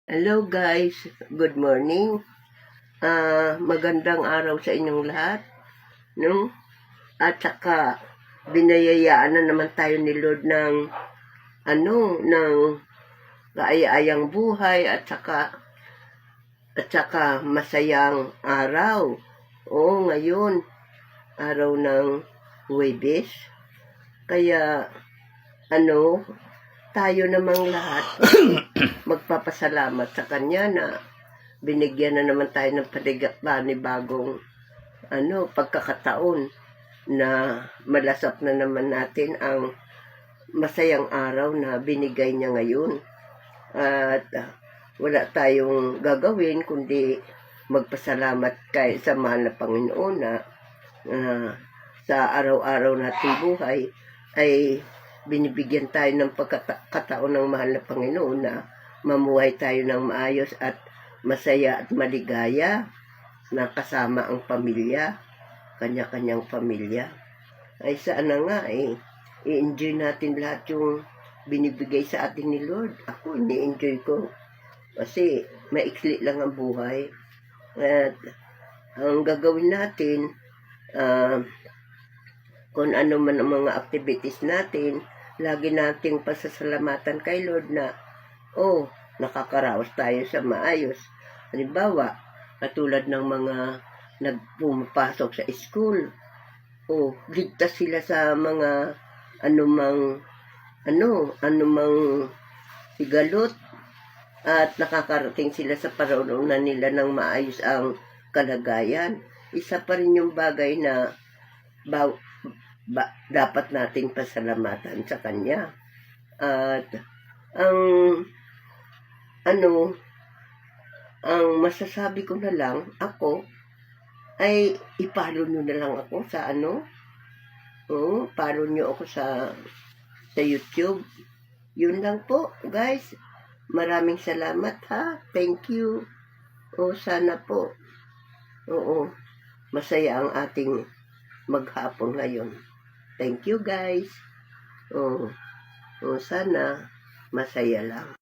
Hello guys, good morning. Magandang araw sa inyong lahat, no? At saka binayayaan na naman tayo ni Lord ng ng kaaya-ayang buhay at saka masayang araw. Oo, ngayon araw ng Huwebes. Kaya tayo namang lahat magpapasalamat sa Kanya na binigyan na naman tayo ng panibagong pagkakataon na malasap na naman natin ang masayang araw na binigay niya ngayon. At wala tayong gagawin kundi magpasalamat kay sa mahal na Panginoon na sa araw-araw nating buhay ay binibigyan tayo ng pagkakataon ng mahal na Panginoon na mamuhay tayo ng maayos at masaya at maligaya na kasama ang pamilya, kanya-kanyang pamilya. Ay sana nga i-enjoy natin lahat yung binibigay sa atin ni Lord. Ako, ni-enjoy ko kasi maikli lang ang buhay. At ang gagawin natin, kung ano man ang mga activities natin, lagi nating pasasalamatan kay Lord na, nakakaraos tayo sa maayos. Halimbawa, katulad ng mga nagpumapasok sa school, ligtas sila sa mga anumang sigalot at nakakarating sila sa paroonan nila ng maayos ang kalagayan. Isa pa rin yung bagay na dapat nating pasalamatan sa Kanya. At ang masasabi ko na lang, ako ay i-follow nyo na lang ako sa follow nyo ako sa YouTube. Yun lang po, guys. Maraming salamat ha. Thank you. Sana po. Masaya ang ating maghapon ngayon. Thank you guys. Sana masaya lang.